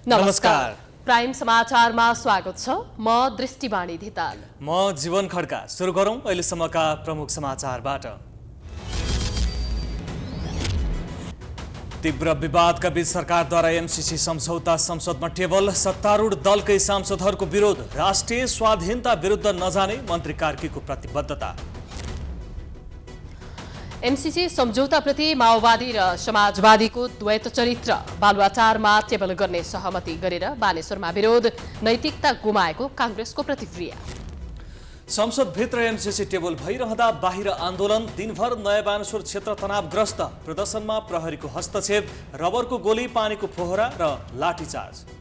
नमस्कार। प्राइम समाचारमा स्वागत छ। म दृष्टिवाणी धिताल। म जीवन खड्का। सुरु गरौं अहिलेसम्मका प्रमुख समाचारबाट। तीव्र विवादका बीच सरकारद्वारा एमसीसी सम्झौता संसदमा टेबल। सत्तारूढ दलकै सांसदहरूको विरोध। राष्ट्रिय स्वाधीनता विरुद्ध नजाने मन्त्री कार्कीको प्रतिबद्धता। एमसीसी सम्झौताप्रति माओवादी र समाजवादीको द्वैत चरित्र। बालुवाटारमा टेबल गर्ने सहमति गरेर बानेश्वरमा विरोध। नैतिकता गुमाएको कांग्रेसको प्रतिक्रिया। संसदभित्र एमसीसी टेबल भइरहँदा बाहिर आन्दोलन। दिनभर नयाँ बानेश्वर क्षेत्र तनावग्रस्त। प्रदर्शनमा प्रहरीको हस्तक्षेप। रबरको गोली, पानीको फोहरा र लाठीचार्ज।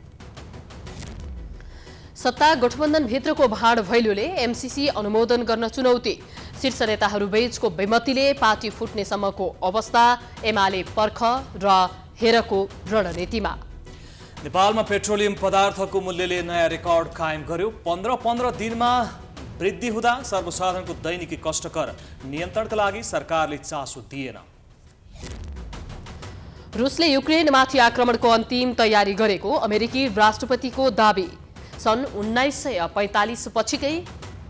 सत्ता गठबन्धनभित्रको भाँड भैलोले एमसीसी अनुमोदन गर्न चुनौती। शीर्ष नेताहरूबीचको बेमतीले पार्टी फुट्नेसम्मको अवस्था। एमाले पर्ख र हेरको रणनीतिमा। नेपालमा पेट्रोलियम पदार्थको मूल्यले नयाँ रेकर्ड कायम गर्यो। 15 दिनमा वृद्धि हुँदा सर्वसाधारणको दैनिकी कष्टकर। नियन्त्रणका लागि सरकारले चासो दिएन। रुसले युक्रेनमाथि आक्रमणको अन्तिम तयारी गरेको अमेरिकी राष्ट्रपतिको दाबी। सन् 1945 पछिकै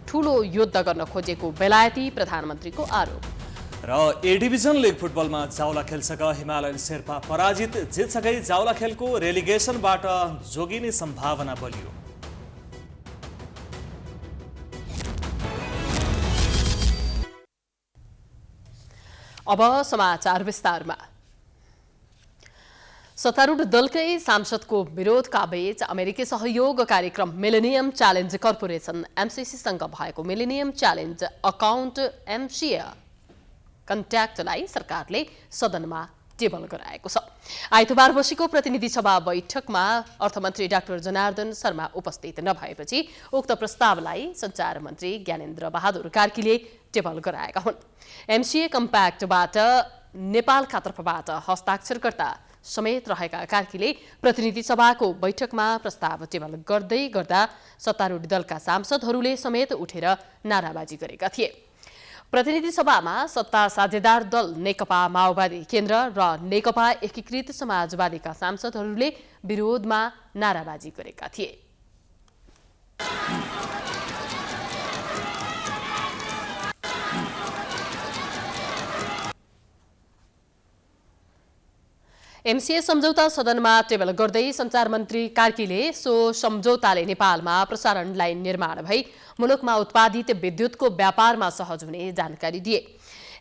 ठूलो युद्ध गर्न खोजेको बेलायती प्रधानमन्त्रीको आरोप। र ए डिभिजन लिग फुटबलमा जाउला खेलसँग हिमालयन शेर्पा पराजित। जितसँगै जाउला खेलको रेलिगेसनबाट जोगिने सम्भावना बलियो। अब समाचार विस्तारमा। सत्तारूढ दलकै सांसदको विरोधका बीच अमेरिकी सहयोग कार्यक्रम मिलेनियम च्यालेन्ज कर्पोरेसन एमसीसीसँग भएको मिलेनियम च्यालेन्ज अकाउन्ट एमसिए कन्ट्याक्टलाई सरकारले सदनमा टेबल गराएको छ। आइतबार बसेको प्रतिनिधि सभा बैठकमा अर्थमन्त्री डाक्टर जनार्दन शर्मा उपस्थित नभएपछि उक्त प्रस्तावलाई सञ्चार मन्त्री ज्ञानेन्द्र बहादुर कार्कीले टेबल गराएका हुन्। एमसिए कम्प्याक्टबाट नेपालका तर्फबाट हस्ताक्षरकर्ता समेत रहेका कार्कीले प्रतिनिधि सभाको बैठकमा प्रस्ताव टेबल गर्दै गर्दा सत्तारूढ दलका सांसदहरूले समेत उठेर नाराबाजी गरेका थिए। प्रतिनिधि सभामा सत्ता साझेदार दल नेकपा माओवादी केन्द्र र नेकपा एकीकृत समाजवादीका सांसदहरूले विरोधमा नाराबाजी गरेका थिए। एमसीए सम्झौता सदनमा टेबल गर्दै सञ्चार मन्त्री कार्कीले सो सम्झौताले नेपालमा प्रसारण लाइन निर्माण भई मुलुकमा उत्पादित विद्युतको व्यापारमा सहज हुने जानकारी दिए।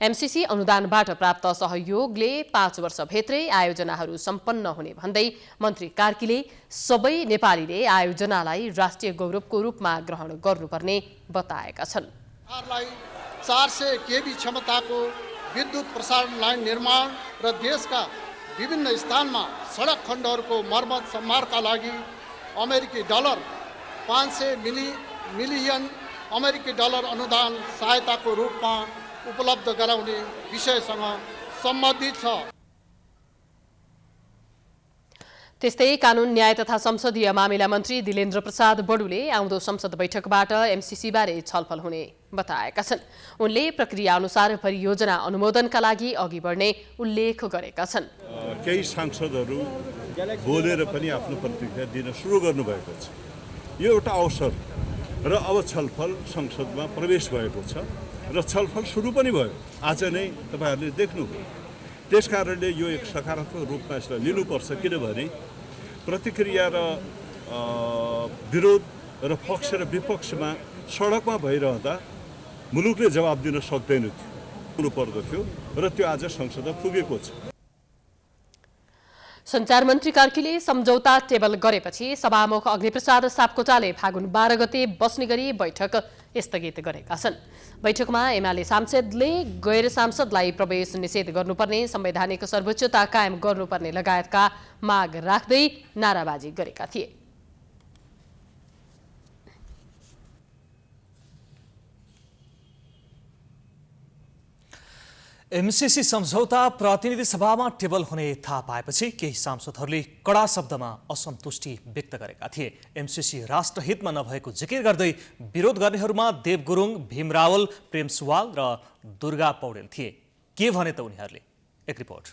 एमसीसी अनुदानबाट प्राप्त सहयोगले 5 वर्षभित्रै आयोजनाहरू सम्पन्न हुने भन्दै मन्त्री कार्कीले सबै नेपालीले आयोजनालाई राष्ट्रिय गौरवको रूपमा ग्रहण गर्नुपर्ने बताएका छन्। 400 केबी क्षमताको विद्युत प्रसारण लाइन निर्माण र देशका विभिन्न स्थानमा सडक खण्डहरूको मर्मत सम्मारका लागि अमेरिकी डलर 500 मिलियन अमेरिकी डलर अनुदान सहायताको रूपमा उपलब्ध गराउने विषयसँग सम्बन्धित छ। त्यस्तै कानून न्याय तथा संसदीय मामिला मन्त्री दिलेन्द्र प्रसाद बडुले आउँदो संसद बैठकबाट एमसीसीबारे छलफल हुने बताएका छन्। उनले प्रक्रिया अनुसार परियोजना अनुमोदनका लागि अघि बढ्ने उल्लेख गरेका छन्। केही सांसदहरू बोलेर पनि आफ्नो प्रतिक्रिया दिन सुरु गर्नुभएको छ। यो एउटा अवसर र अब छलफल संसदमा प्रवेश भएको छ र छलफल सुरु पनि भयो। आज नै तपाईहरूले देख्नुभयो। त्यसकारणले यो एक सकारात्मक रूपमा यसलाई लिनुपर्छ। किनभने प्रतिक्रिया र विरोध र पक्ष र विपक्षमा सडकमा भइरहँदा मुलुकले जवाब दिन सक्दैन थियो पर्दथ्यो र त्यो आज संसदमा पुगेको छ। सञ्चार मन्त्री कार्कीले सम्झौता टेबल गरेपछि सभामुख अग्निप्रसाद सापकोटाले फागुन 12 गते बस्ने गरी बैठक स्थगित गरेका छन्। बैठकमा एमाले सांसदले गैर सांसदलाई प्रवेश निषेध गर्नुपर्ने, संवैधानिक सर्वोच्चता कायम गर्नुपर्ने लगायतका माग राख्दै नाराबाजी गरेका थिए। एमसीसी सम्झौता प्रतिनिधि सभामा टेबल हुने थाहा पाएपछि केही सांसदहरूले कडा शब्दमा असन्तुष्टि व्यक्त गरेका थिए। एमसीसी राष्ट्रहितमा नभएको जिकिर गर्दै विरोध गर्नेहरूमा देव गुरुङ, भीम रावल, प्रेम सुवाल र दुर्गा पौडेल थिए। के भने त उनीहरूले? एक रिपोर्ट।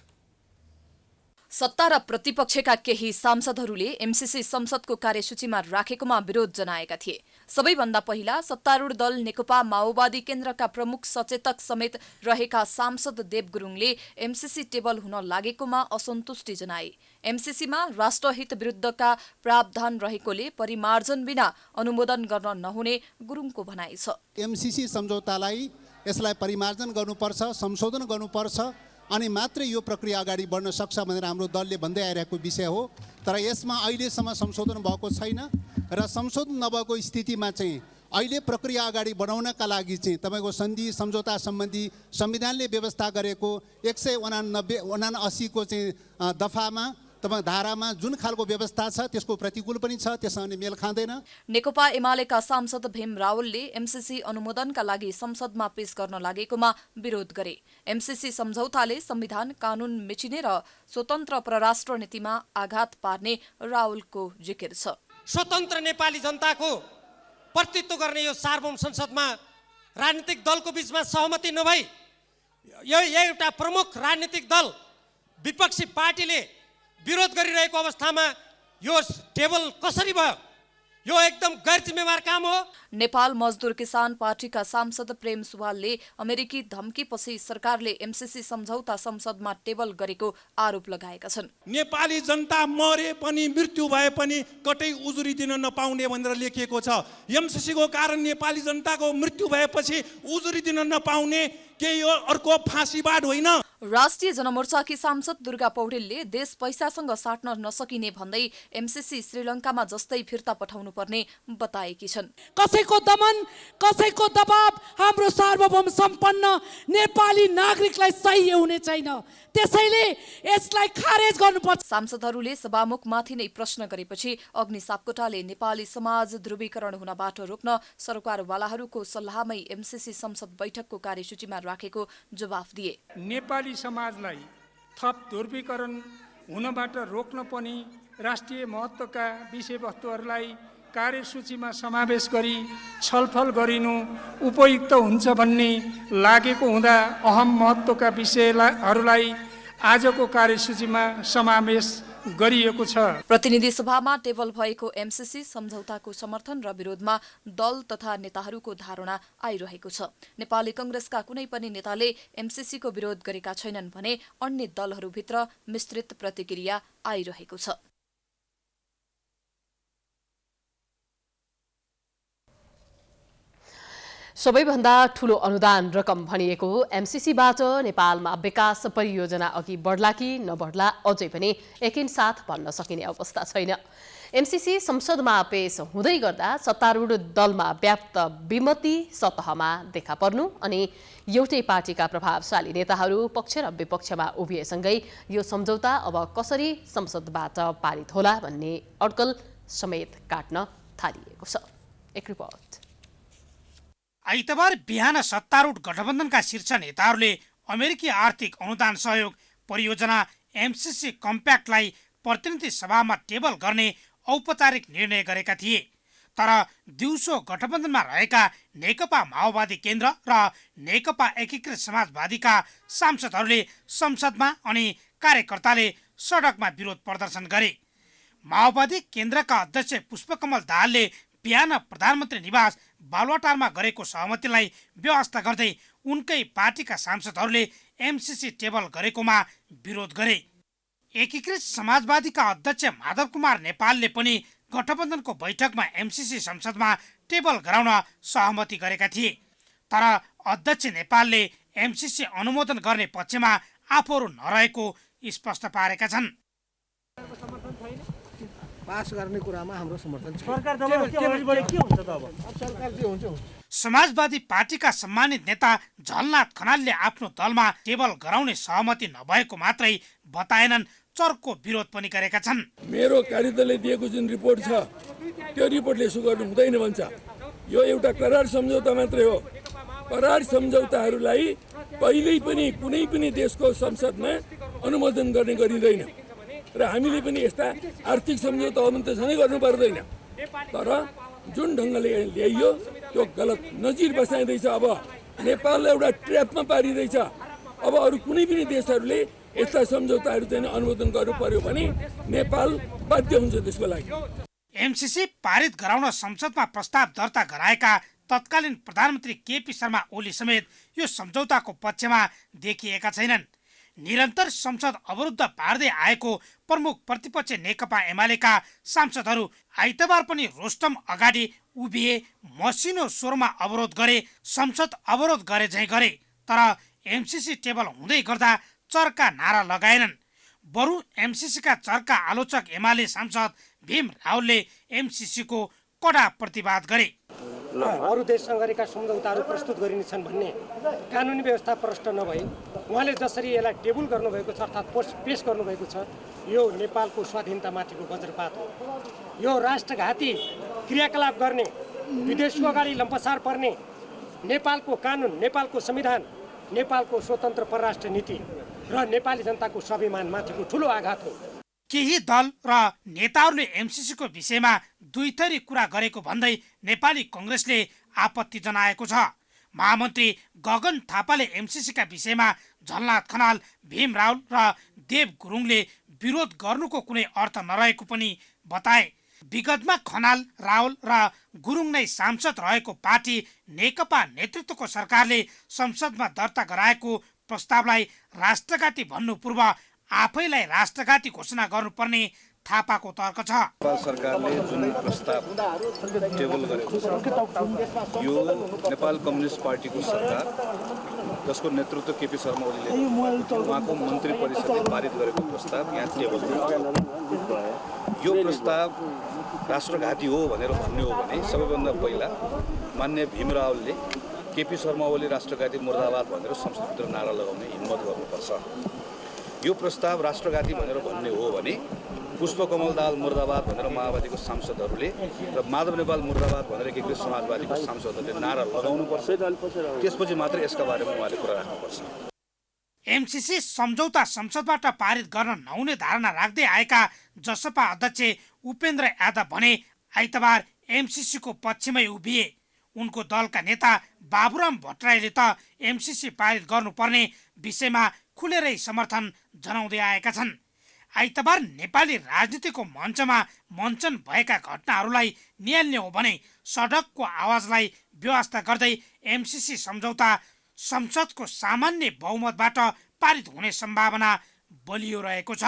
सत्ता र प्रतिपक्षका केही सांसदहरूले एमसीसी संसदको कार्यसूचीमा राखेकोमा विरोध जनाएका थिए। सबैभन्दा पहिला सत्तारूढ दल नेकपा माओवादी केन्द्रका प्रमुख सचेतक समेत रहेका सांसद देव गुरुङले एमसीसी टेबल हुन लागेकोमा असन्तुष्टि जनाए। एमसीसीमा राष्ट्रहित विरुद्धका प्रावधान रहेकोले परिमार्जन बिना अनुमोदन गर्न नहुने गुरुङको भनाइ छ। एमसीसी सम्झौतालाई यसलाई परिमार्जन गर्नुपर्छ, संशोधन गर्नुपर्छ अनि मात्रै यो प्रक्रिया अगाडि बढ्न सक्छ भनेर हाम्रो दलले भन्दै आइरहेको विषय हो। तर यसमा अहिलेसम्म संशोधन भएको छैन र संशोधन नभएको स्थितिमा चाहिँ अहिले प्रक्रिया अगाडि बढाउनका लागि चाहिँ तपाईँको सन्धि सम्झौता सम्बन्धी संविधानले व्यवस्था गरेको 189 को चाहिँ दफामा तपाईँ धारामा जुन खालको व्यवस्था छ त्यसको प्रतिकूल पनि छ, त्यससँग मेल खाँदैन। नेकपा एमालेका सांसद भीम रावलले एमसीसी अनुमोदनका लागि संसदमा पेश गर्न लागेकोमा विरोध गरे। एमसीसी सम्झौताले संविधान कानून मिचिने र स्वतन्त्र परराष्ट्र नीतिमा आघात पार्ने रावलको जिकिर छ। स्वतन्त्र नेपाली जनताको प्रतिनिधित्व गर्ने यो सार्वभौम संसदमा राजनीतिक दलको बीचमा सहमति नभई यो एउटा प्रमुख राजनीतिक दल विपक्षी पार्टीले विरोध गरिरहेको अवस्थामा यो टेबल कसरी भयो? यो एकदम गैर जिम्मेवार काम हो। नेपाल मजदुर किसान पार्टीका सांसद प्रेम सुवालले अमेरिकी धम्कीपछि सरकारले एमसीसी सम्झौता संसदमा टेबल गरेको आरोप लगाएका छन्। नेपाली जनता मरे पनि मृत्यु भए पनि कतै उजुरी दिन नपाउने भनेर लेखिएको छ। एमसीसी को कारण नेपाली जनताको मृत्यु भएपछि उजुरी दिन नपाउने के यो अर्को फाँसीवाद होइन? राष्ट्रिय जनमोर्चाकी सांसद दुर्गा पौडेलले देश पैसासँग साट्न नसकिने भन्दै एमसीसी श्रीलङ्कामा जस्तै फिर्ता पठाउनु पर्ने बताएकी छन्। कसैको दमन, कसैको दबाव हाम्रो सार्वभौम सम्पन्न नेपाली नागरिकलाई सही हुने छैन, त्यसैले यसलाई खारेज गर्नुपर्छ। सांसदहरूले सभामुखमाथि नै प्रश्न गरेपछि अग्नि सापकोटाले नेपाली समाज ध्रुवीकरण हुनबाट रोक्न सरकारवालाहरूको सल्लाहमै एमसीसी संसद बैठकको कार्यसूचीमा राखेको जवाफ दिए। नेपाली समाजलाई थप ध्रुवीकरण हुनबाट रोक्न पनि राष्ट्रिय महत्त्वका विषयवस्तुहरूलाई कार्यसूचीमा समावेश गरी छलफल गरिनु उपयुक्त हुन्छ भन्ने लागेको हुँदा अहम महत्त्वका विषयहरूलाई आजको कार्यसूचीमा समावेश गरिएको छ। प्रतिनिधि सभामा टेबल भएको एमसीसी सम्झौताको समर्थन र विरोधमा दल तथा नेताहरूको धारणा आइरहेको छ। नेपाली कांग्रेसका कुनै पनि नेताले एमसीसीको विरोध गरेका छैनन् भने अन्य दलहरूभित्र मिश्रित प्रतिक्रिया आइरहेको छ। सबैभन्दा ठूलो अनुदान रकम भनिएको एमसीसीबाट नेपालमा विकास परियोजना अघि बढ्ला कि नबढ्ला अझै पनि एकैसाथ भन्न सकिने अवस्था छैन। एमसीसी संसदमा पेश हुँदै गर्दा सत्तारूढ दलमा व्याप्त विमति सतहमा देखा पर्नु अनि एउटै पार्टीका प्रभावशाली नेताहरू पक्ष र विपक्षमा उभिएसँगै यो सम्झौता अब कसरी संसदबाट पारित होला भन्ने अड्कल समेत काट्न थालिएको छ। एक रिपोर्ट। आइतबार बिहान सत्तारूढ गठबन्धनका शीर्ष नेताहरूले अमेरिकी आर्थिक अनुदान सहयोग परियोजना एमसीसी कम्प्याक्टलाई प्रतिनिधि सभामा टेबल गर्ने औपचारिक निर्णय गरेका थिए। तर दिउँसो गठबन्धनमा रहेका नेकपा माओवादी केन्द्र र नेकपा एकीकृत समाजवादीका सांसदहरूले संसदमा अनि कार्यकर्ताले सडकमा विरोध प्रदर्शन गरे। माओवादी केन्द्रका अध्यक्ष पुष्पकमल दाहालले बिहान प्रधानमन्त्री निवास बालुवाटारमा गरेको सहमतिलाई व्यवस्था गर्दै उनकै पार्टीका सांसदहरूले एमसीसी टेबल गरेकोमा विरोध गरे। एकीकृत समाजवादीका अध्यक्ष माधव कुमार नेपालले पनि गठबन्धनको बैठकमा एमसीसी संसदमा टेबल गराउन सहमति गरेका थिए। तर अध्यक्ष नेपालले एमसीसी अनुमोदन गर्ने पक्षमा आफूहरू नरहेको स्पष्ट पारेका छन्। पास गर्ने कुरामा हाम्रो समर्थन छ। समाजवादी पार्टीका सम्मानित नेता झलनाथ खनालले आफ्नो दलमा टेबल गराउने सहमति नभएको मात्रै बताएनन्, चर्को विरोध पनि गरेका छन्। मेरो कार्यदलले दिएको जुन रिपोर्ट छ त्यो रिपोर्टले यसो गर्नु हुँदैन भन्छ। यो एउटा करार सम्झौता मात्रै हो। करार सम्झौताहरूलाई कहिल्यै पनि कुनै पनि देशको संसदमा अनुमोदन गर्ने गरिँदैन र हामीले पनि यस्ता आर्थिक सम्झौता सँगै गर्नु पर्दैन। तर जुन ढङ्गले ल्याइयो त्यो गलत नजिर बसाइँदैछ। अब नेपाललाई एउटा ट्र्यापमा पारिँदैछ। अब अरू कुनै पनि देशहरूले यस्ता सम्झौताहरू चाहिँ अनुमोदन गर्नु पर्यो भने नेपाल बाध्य हुन्छ त्यसको लागि। एमसीसी पारित गराउन संसदमा प्रस्ताव दर्ता गराएका तत्कालीन प्रधानमन्त्री केपी शर्मा ओली समेत यो सम्झौताको पक्षमा देखिएका छैनन्। निरन्तर संसद अवरुद्ध पार्दै आएको प्रमुख प्रतिपक्ष नेकपा एमालेका सांसदहरू आइतबार पनि रोस्टम अगाडि उभिए, मसिनो स्वरमा अवरोध गरे, संसद अवरोध गरे झैँ गरे, तर एमसीसी टेबल हुँदै गर्दा चर्का नारा लगाएनन्। बरु एमसीसीका चर्का आलोचक एमाले सांसद भीम रावलले एमसीसीको कडा प्रतिवाद गरे। अरू देशसँग गरेका सम्झौताहरू प्रस्तुत गरिनेछन् भन्ने कानुनी व्यवस्था प्रष्ट नभई उहाँले जसरी यसलाई टेबल गर्नुभएको छ अर्थात् पेश गर्नुभएको छ, यो नेपालको स्वाधीनतामाथिको वज्रपात हो। यो राष्ट्रघाती क्रियाकलाप गर्ने, विदेशको अगाडि लम्पसार पर्ने, नेपालको कानुन, नेपालको संविधान, नेपालको स्वतन्त्र परराष्ट्र नीति र नेपाली जनताको स्वाभिमानमाथिको ठुलो आघात हो। केही दल र नेताहरूले एमसीसीको विषयमा दुई थरी कुरा गरेको भन्दै नेपाली कङ्ग्रेसले आपत्ति जनाएको छ। महामन्त्री गगन थापाले एमसीसीका विषयमा झलनाथ खनाल, भीम रावल र देव गुरुङले विरोध गर्नुको कुनै अर्थ नरहेको पनि बताए। विगतमा खनाल, रावल र गुरुङ नै सांसद रहेको पार्टी नेकपा नेतृत्वको सरकारले संसदमा दर्ता गराएको प्रस्तावलाई राष्ट्रघाती भन्नु पूर्व आफैलाई राष्ट्रघाती घोषणा गर्नुपर्ने थापाको तर्क छ। नेपाल सरकारले जुन प्रस्ताव टेबल गरेको छ यो नेपाल कम्युनिस्ट पार्टीको सरकार जसको नेतृत्व केपी शर्मा ओलीले उहाँको मन्त्री परिषदले पारित गरेको प्रस्ताव यहाँ टेबल यो प्रस्ताव राष्ट्रघाती हो भनेर भन्ने हो भने सबैभन्दा पहिला मान्य भीम रावलले केपी शर्मा ओली राष्ट्रघाती मुर्दाबाद भनेर संसदभित्र नारा लगाउने हिम्मत गर्नुपर्छ। यो प्रस्ताव राष्ट्रघाती भनेर भन्ने हो भने पुष्पकमल दाहाल मुर्दाबाद भनेर माओवादीको सांसदहरूले र माधव नेपाल मुर्दाबाद भनेर एकीकृत समाजवादीको सांसदहरूले नारा लगाउनुपर्छ। त्यसपछि मात्र यसका बारेमा उहाँले कुरा राख्नुपर्छ। एमसीसी सम्झौता संसदबाट पारित गर्न नहुने धारणा राख्दै आएका जसपा अध्यक्ष उपेन्द्र यादव भने आइतबार एमसीसीको पक्षमै उभिए। उनको दलका नेता बाबुराम भट्टराईले त एमसीसी पारित गर्नुपर्ने विषयमा खुलेरै समर्थन जनाउँदै आएका छन्। आइतबार नेपाली राजनीतिको मञ्चमा मञ्चन भएका घटनाहरूलाई नियाल्ने हो भने सडकको आवाजलाई व्यवस्था गर्दै एमसीसी सम्झौता संसदको सामान्य बहुमतबाट पारित हुने सम्भावना बलियो रहेको छ।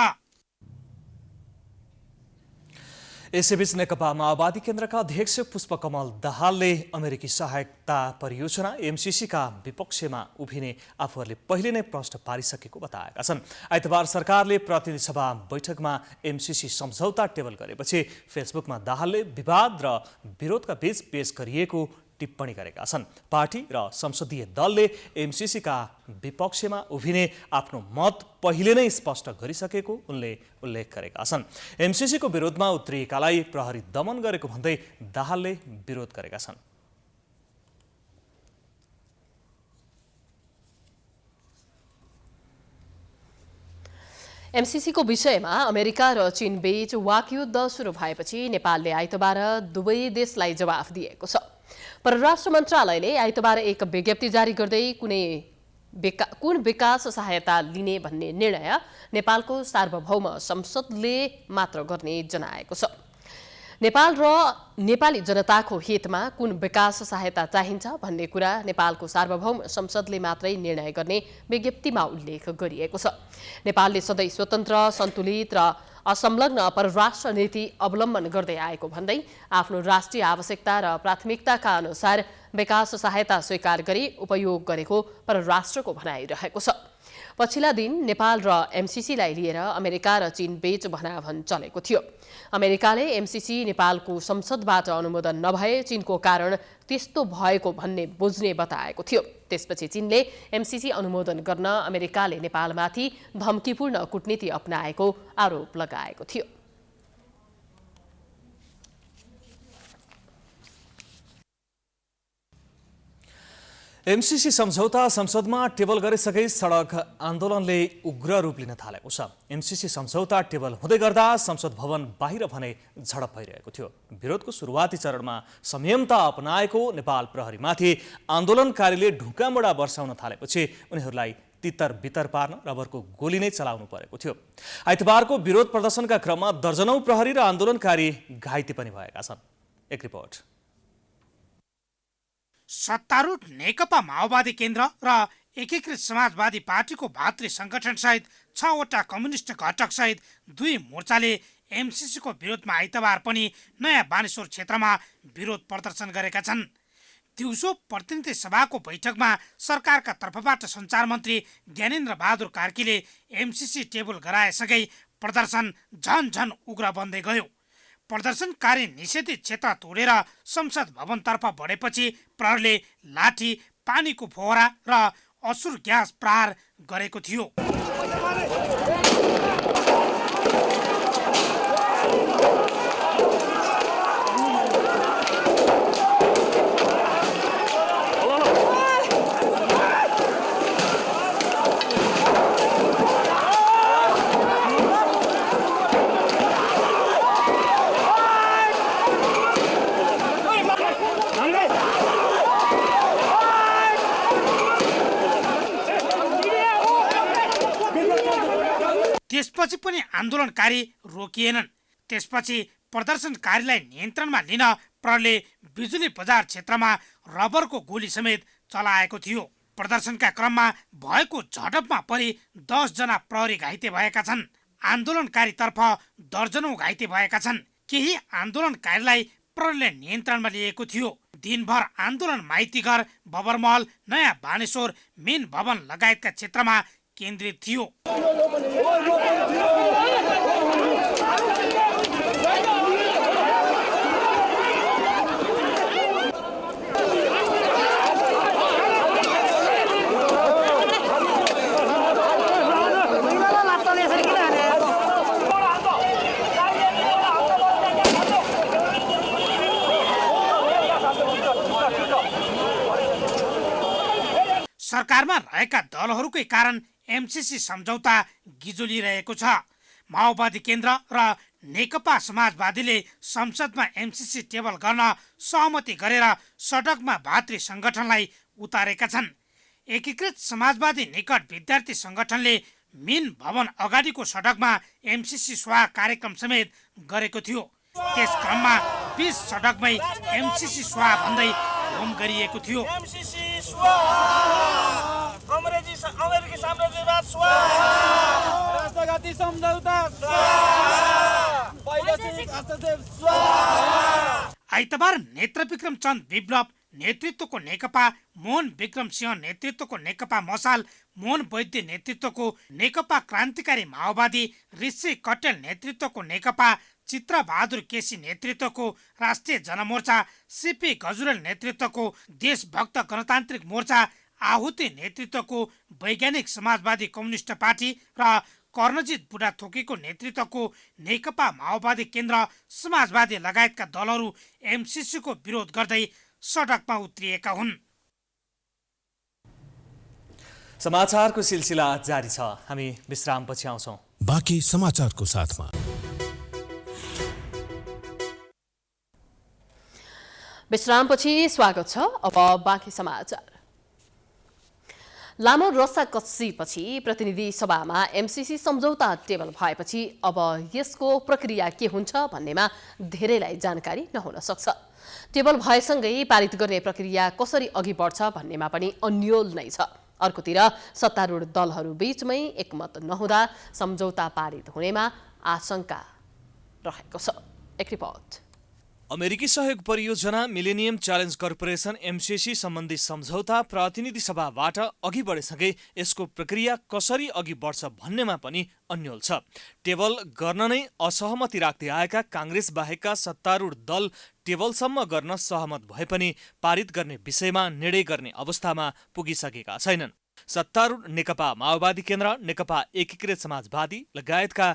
यसैबीच नेकपा माओवादी केन्द्रका अध्यक्ष पुष्पकमल दाहालले अमेरिकी सहायता परियोजना एमसीसीका विपक्षमा उभिने आफूहरूले पहिले नै प्रश्न पारिसकेको बताएका छन्। आइतबार सरकारले प्रतिनिधि सभा बैठकमा एमसीसी सम्झौता टेबल गरेपछि फेसबुकमा दाहालले विवाद र विरोधका बीच पेश गरिएको टिप्पणी गरेका छन्। पार्टी र संसदीय दलले एमसीसीका विपक्षमा उभिने आफ्नो मत पहिले नै स्पष्ट गरिसकेको उनले उल्लेख गरेका छन्। एमसीसीको विरोधमा उत्रिएकालाई प्रहरी दमन गरेको भन्दै दाहालले विरोध गरेका छन्। एमसीसीको विषयमा अमेरिका र चीन बीच वाकयुद्ध सुरु भएपछि नेपालले आइतबार दुवै देशलाई जवाफ दिएको छ। परराष्ट्र मन्त्रालयले आइतबार एक विज्ञप्ति जारी गर्दै कुन विकास सहायता लिने भन्ने निर्णय नेपालको सार्वभौम संसदले मात्र गर्ने जनाएको छ। नेपाल र नेपाली जनताको हितमा कुन विकास सहायता चाहिन्छ भन्ने कुरा नेपालको सार्वभौम संसदले मात्रै निर्णय गर्ने विज्ञप्तिमा उल्लेख गरिएको छ। नेपालले सधैँ स्वतन्त्र, सन्तुलित र असंलग्न परराष्ट्र नीति अवलम्बन गर्दै आएको भन्दै आफ्नो राष्ट्रिय आवश्यकता र प्राथमिकताका अनुसार विकास सहायता स्वीकार गरी उपयोग गरेको परराष्ट्रको भनाइरहेको छ। पछिल्ला दिन नेपाल र एमसीसीलाई लिएर अमेरिका र चीन बीच भनाभन चलेको थियो। अमेरिकाले एमसीसी नेपालको संसदबाट अनुमोदन नभए चीनको कारण त्यस्तो भएको भन्ने बुझ्ने बताएको थियो। त्यसपछि चीनले एमसीसी अनुमोदन गर्न अमेरिकाले नेपालमाथि धम्कीपूर्ण कूटनीति अपनाएको आरोप लगाएको थियो। एमसीसी सम्झौता संसदमा टेबल गरिसकै सडक आन्दोलनले उग्र रूप लिन थालेको छ। एमसीसी सम्झौता टेबल हुँदै गर्दा संसद भवन बाहिर भने झडप भइरहेको थियो। विरोधको सुरुवाती चरणमा संयमता अपनाएको नेपाल प्रहरीमाथि आन्दोलनकारीले ढुकामुढा वर्षाउन थालेपछि उनीहरूलाई तितर बितर पार्न रबरको गोली नै चलाउनु परेको थियो। आइतबारको विरोध प्रदर्शनका क्रममा दर्जनौं प्रहरी र आन्दोलनकारी घाइते पनि भएका छन्। एक रिपोर्ट। सत्तारूढ नेकपा माओवादी केन्द्र र एकीकृत समाजवादी पार्टीको भातृ संगठन सहित 6 वटा कम्युनिस्ट घटक सहित 2 मोर्चाले एमसीसीको विरोधमा आइतबार पनि नयाँ बानेश्वर क्षेत्रमा विरोध प्रदर्शन गरेका छन्। दिउँसो प्रतिनिधि सभाको बैठकमा सरकारका तर्फबाट सञ्चार मन्त्री ज्ञानेन्द्र बहादुर कार्कीले एमसीसी टेबल गराएसँगै प्रदर्शन झन उग्र बन्दै गयो। प्रदर्शनकारी निषेधित क्षेत्र तोडेर संसद भवनतर्फ बढेपछि प्रहरले लाठी, पानीको फोहरा र असुर ग्यास प्रहार गरेको थियो। त्यसपछि पनि आन्दोलनकारी रोकिएनन्। त्यसपछि प्रदर्शनकारीलाई नियन्त्रणमा लिन प्रहरले बिजुली बजार क्षेत्रमा रबरको गोली समेत चलाएको थियो। प्रदर्शनका क्रममा भएको झडपमा परि 10 जना प्रहरी घाइते भएका छन्। आन्दोलनकारीतर्फ दर्जनौं घाइते भएका छन्। केही आन्दोलनकारीलाई प्रहरीले नियन्त्रणमा लिएको थियो। दिनभर आन्दोलन माइतीघर, बबरमहल, नयाँ बानेश्वर, मेन भवन लगायतका क्षेत्रमा केन्द्रित थियो। सरकारमा रहेका दलहरूकै कारण एमसीसी सम्झौता गिजोलिरहेको छ। माओवादी केन्द्र र नेकपा समाजवादीले संसदमा एमसीसी टेबल गर्न सहमति गरेर सडकमा भातृ संगठनलाई उतारेका छन्। एकीकृत समाजवादी निकट विद्यार्थी संगठनले मेन भवन अगाडिको सडकमा एमसीसी स्वाहा कार्यक्रम समेत गरेको थियो। त्यस क्रममा 20 सडकमै एमसीसी स्वाहा भन्दै होम गरिएको थियो। अमेरिकी साम्राज्यवाद स्वाहा, राष्ट्रघाती सम्झौता स्वाहा, वैदेशिक हस्तक्षेप स्वाहा। आइतबार नेत्रविक्रम चन्द विप्लव नेतृत्वको नेकपा, मोहन विक्रम सिंह नेतृत्वको नेकपा मसाल, मोहन वैद्य नेतृत्वको नेकपा क्रान्तिकारी माओवादी, ऋषि कटेल नेतृत्वको नेकपा, चित्रबहादुर केसी नेतृत्वको राष्ट्रिय जनमोर्चा, सीपी गजुरेल नेतृत्वको देशभक्त गणतान्त्रिक मोर्चा, आहुति नेतृत्वको वैज्ञानिक समाजवादी कम्युनिस्ट पार्टी र कर्णजित बुढाथोकीको नेतृत्वको नेकपा माओवादी केन्द्र समाजवादी लगायतका दलहरू एमसीसीको विरोध गर्दै सडकमा उत्रिएका हुन्। समाचारको सिलसिला जारी छ। हामी विश्रामपछि आउँछौँ। बाँकी समाचारको साथमा विश्रामपछि स्वागत छ। अब बाँकी समाचार। लामो रस्साकस्सीपछि प्रतिनिधि सभामा एमसीसी सम्झौता टेबल भएपछि अब यसको प्रक्रिया के हुन्छ भन्नेमा धेरैलाई जानकारी नहुन सक्छ। टेबल भएसँगै पारित गर्ने प्रक्रिया कसरी अघि बढ्छ भन्नेमा पनि अन्योल नै छ। अर्कोतिर सत्तारूढ दलहरू बीचमै एकमत नहुँदा सम्झौता पारित हुनेमा आशंका रहेको छ। एक रिपोर्ट। अमेरिकी सहयोग परियोजना मिलेनियम च्यालेन्ज कर्पोरेसन एमसीसी सम्बन्धी सम्झौता प्रतिनिधि सभाबाट अघि बढेसँगै यसको प्रक्रिया कसरी अघि बढ्छ भन्नेमा पनि अन्यल छ। टेबल गर्न नै असहमति राख्दै आएका काङ्ग्रेस बाहेकका सत्तारूढ दल टेबलसम्म गर्न सहमत भए पनि पारित गर्ने विषयमा निर्णय गर्ने अवस्थामा पुगिसकेका छैनन्। सत्तारूढ नेकपा माओवादी केन्द्र, नेकपा एकीकृत समाजवादी लगायतका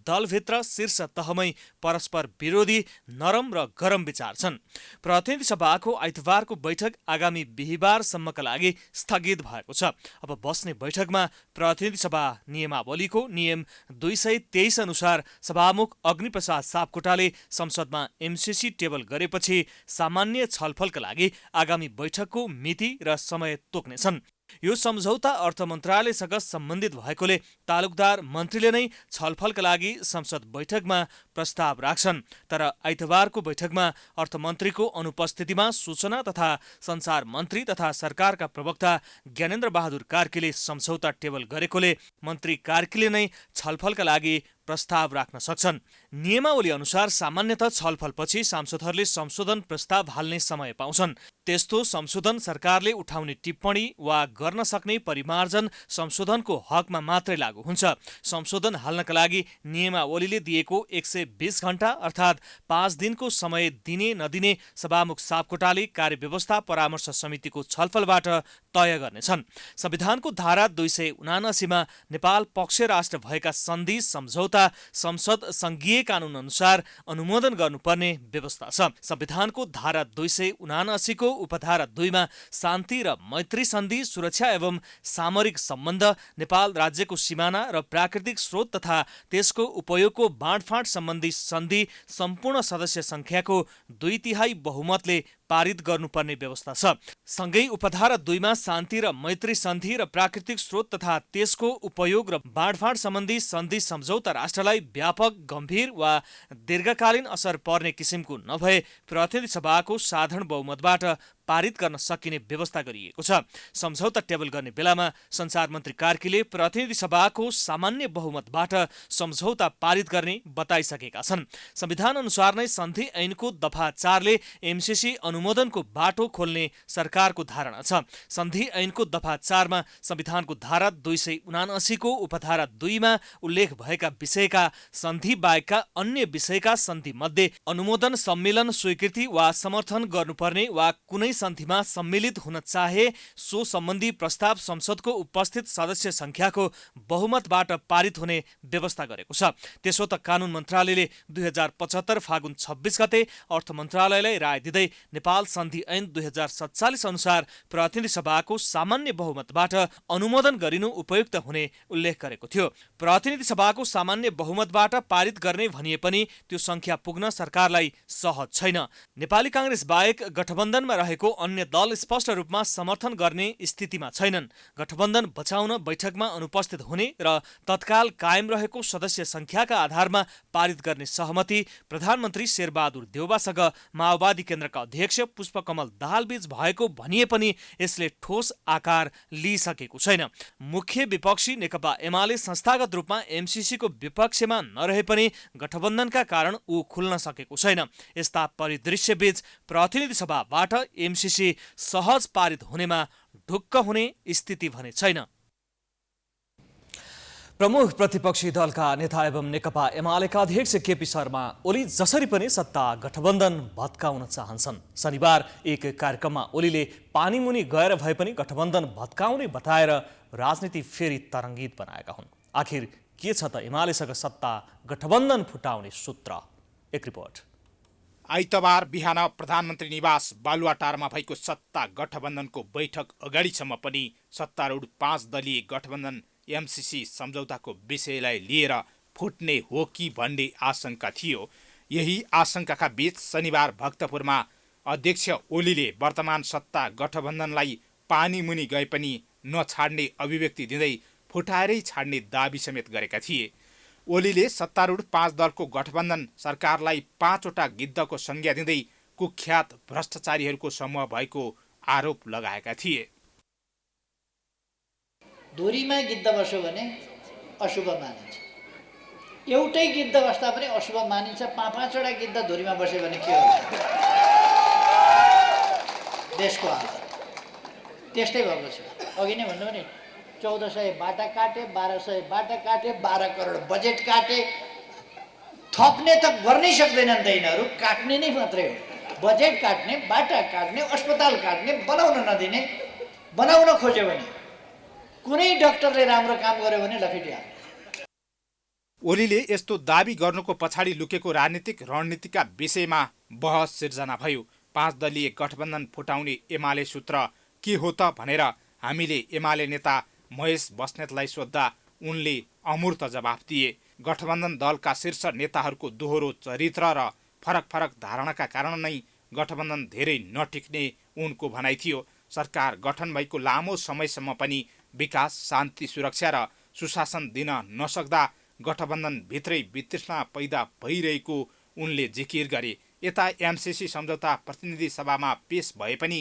दलभित्र शीर्ष तहमै परस्पर विरोधी नरम र गरम विचार छन्। प्रतिनिधि सभाको आइतबारको बैठक आगामी बिहिबारसम्मका लागि स्थगित भएको छ। अब बस्ने बैठकमा प्रतिनिधि सभा नियमावलीको नियम 223 अनुसार सभामुख अग्निप्रसाद सापकोटाले संसदमा एमसीसी टेबल गरेपछि सामान्य छलफलका लागि आगामी बैठकको मिति र समय तोक्नेछन्। यो सम्झौता अर्थ मन्त्रालयसँग सम्बन्धित भएकोले तालुकदार मन्त्रीले नै छलफलका लागि संसद बैठकमा प्रस्ताव राख्छन्। तर आइतबारको बैठकमा अर्थमन्त्रीको अनुपस्थितिमा सूचना तथा सञ्चार मन्त्री तथा सरकारका प्रवक्ता ज्ञानेन्द्र बहादुर कार्कीले सम्झौता टेबल गरेकोले मन्त्री कार्कीले नै छलफलका लागि प्रस्ताव राख्न सक्छन्। नियमावली अनुसार सामान्यतः छलफलपछि सांसदहरूले संशोधन प्रस्ताव हाल्ने समय पाउँछन्। त्यस्तो संशोधन सरकारले उठाउने टिप्पणी वा गर्न सक्ने परिमार्जन संशोधनको हकमा मात्रै लागू हुन्छ। संशोधन हाल्नका लागि नियमावलीले दिएको 120 घण्टा अर्थात् 5 दिनको समय दिने नदिने सभामुख सापकोटाले कार्यव्यवस्था परामर्श समितिको छलफलबाट तय गर्नेछन्। संविधानको धारा 279 मा नेपाल पक्ष राष्ट्र भएका सन्धि सम्झौता संसद संघीय कानून अनुसार अनुमोदन गर्नुपर्ने व्यवस्था छ। संविधानको धारा 279 को उपधारा 2 मा शान्ति र मैत्री सन्धि, सुरक्षा एवं सामरिक सम्बन्ध, नेपाल राज्यको सिमाना र प्राकृतिक स्रोत तथा त्यसको उपयोगको बाँडफाँड सम्बन्धी सन्धि सम्पूर्ण सदस्य संख्याको 2/3 बहुमतले पारित गर्नुपर्ने व्यवस्था छ। सँगै उपधारा 2 मा शान्ति र मैत्री सन्धि र प्राकृतिक स्रोत तथा त्यसको उपयोग र बाँडफाँड सम्बन्धी सन्धि सम्झौता राष्ट्रलाई व्यापक, गम्भीर वा दीर्घकालीन असर पर्ने किसिमको नभए प्रतिनिधि सभाको साधारण बहुमतबाट पारित गर्न सकिने व्यवस्था गरिएको छ। सम्झौता टेबल गर्ने बेलामा सञ्चार मन्त्री कार्कीले प्रतिनिधि सभाको सामान्य बहुमतबाट सम्झौता पारित गर्ने बताइसकेका छन्। संविधान अनुसार नै सन्धि ऐनको दफा 4 ले एमसीसी अनुमोदनको बाटो खोल्ने सरकारको धारणा छ। सन्धि ऐनको दफा 4 मा संविधानको धारा 279 को उपधारा 2 मा उल्लेख भएका विषयका सन्धि बाहेकका अन्य विषयका सन्धि मध्ये अनुमोदन, सम्मेलन, स्वीकृति वा समर्थन गर्नुपर्ने वा कुनै सन्धिमा सम्मिलित हुन चाहे सो सम्बन्धी प्रस्ताव संसदको उपस्थित सदस्य संख्याको बहुमतबाट पारित हुने व्यवस्था गरेको छ। त्यसो त कानून मन्त्रालयले 2075 फागुन 26 गते अर्थ मन्त्रालयलाई राय दिँदै नेपाल सन्धि ऐन 2047 अनुसार प्रतिनिधि सभाको सामान्य बहुमतबाट अनुमोदन गरिनु उपयुक्त हुने उल्लेख गरेको थियो। प्रतिनिधि सभाको सामान्य बहुमतबाट पारित गर्ने भनिए पनि त्यो संख्या पुग्न सरकारलाई सहज छैन। नेपाली कांग्रेस बाहेक गठबन्धनमा रहेको अन्य दल स्पष्ट रूपमा समर्थन गर्ने स्थितिमा छैनन्। गठबन्धन बचाउन बैठकमा अनुपस्थित हुने र तत्काल कायम रहेको सदस्य संख्याका आधारमा पारित गर्ने सहमति प्रधानमन्त्री शेरबहादुर देउवासँग माओवादी केन्द्रका अध्यक्ष पुष्पकमल दाहालबीच भएको भनिए पनि यसले ठोस आकार लिइसकेको छैन। मुख्य विपक्षी नेकपा एमाले संस्थागत रूपमा एमसीसीको विपक्षमा नरहे पनि गठबन्धनका कारण ऊ खुल्न सकेको छैन। यस्ता परिदृश्यबीच प्रतिनिधि सभाबाट एमसीसी सहज पारित हुनेमा ढुक्क हुने स्थिति भने छैन। प्रमुख प्रतिपक्षी दलका नेता एवं नेकपा एमालेका अध्यक्ष केपी शर्मा ओली जसरी पनि सत्ता गठबन्धन भत्काउन चाहन्छन्। शनिबार एक कार्यक्रममा ओलीले पानीमुनि गएर भए पनि गठबन्धन भत्काउने बताएर राजनीति फेरि तरङ्गित बनाएका हुन्। आखिर के छ त एमालेसँग सत्ता गठबन्धन फुटाउने सूत्र? एक रिपोर्ट। आइतबार बिहान प्रधानमन्त्री निवास बालुवाटारमा भएको सत्ता गठबन्धनको बैठक अगाडिसम्म पनि सत्तारूढ 5 दलीय गठबन्धन एमसीसी सम्झौताको विषयलाई लिएर फुट्ने हो कि भन्ने आशंका थियो। यही आशंकाका बीच शनिबार भक्तपुरमा अध्यक्ष ओलीले वर्तमान सत्ता गठबन्धनलाई पानीमुनि गए पनि नछाड्ने अभिव्यक्ति दिँदै फुटाएरै छाड्ने दाबी समेत गरेका थिए। ओलीले सत्तारूढ 5 दलको गठबन्धन सरकारलाई 5 वटा गिद्धको संज्ञा दिँदै कुख्यात भ्रष्टाचारीहरूको समूह भएको आरोप लगाएका थिए। धुरीमा गिद्ध बस्यो भने अशुभ मानिन्छ, एउटै गिद्ध बस्दा पनि अशुभ मानिन्छ। 5-5 वटा गिद्ध धुरीमा बस्यो भने के हो? देशको हालत त्यस्तै भएको छ। अघि नै भन्नु भने 1400 बाटा काटे, 1200 बाटा काटे, 12 करोड बजेट काटे। थप्ने त गर्नै सक्दैनन् त यिनीहरू, काट्ने नै मात्रै हो। बजेट काट्ने, बाटा काट्ने, अस्पताल काट्ने, बनाउन नदिने। बनाउन खोज्यो भने कुनै डाक्टरले राम्रो काम गर्यो भने लखेटिहाल्ने। ओलीले यस्तो दाबी गर्नुको पछाडि लुकेको राजनीतिक रणनीतिका विषयमा बहस सिर्जना भयो। 5 दलीय गठबन्धन फुटाउने एमाले सूत्र के हो त भनेर हामीले एमाले नेता महेश बस्नेतलाई सोद्धा उनले अमूर्त जवाफ दिए। गठबन्धन दलका शीर्ष नेताहरूको दोहोरो चरित्र र फरक फरक धारणाका कारण नै गठबन्धन धेरै नटिक्ने उनको भनाइ थियो। सरकार गठन भएको लामो समयसम्म पनि विकास, शान्ति, सुरक्षा र सुशासन दिन नसक्दा गठबन्धनभित्रै वितृष्णा पैदा भइरहेको उनले जिकिर गरे। यता एमसीसी सम्झौता प्रतिनिधि सभामा पेश भए पनि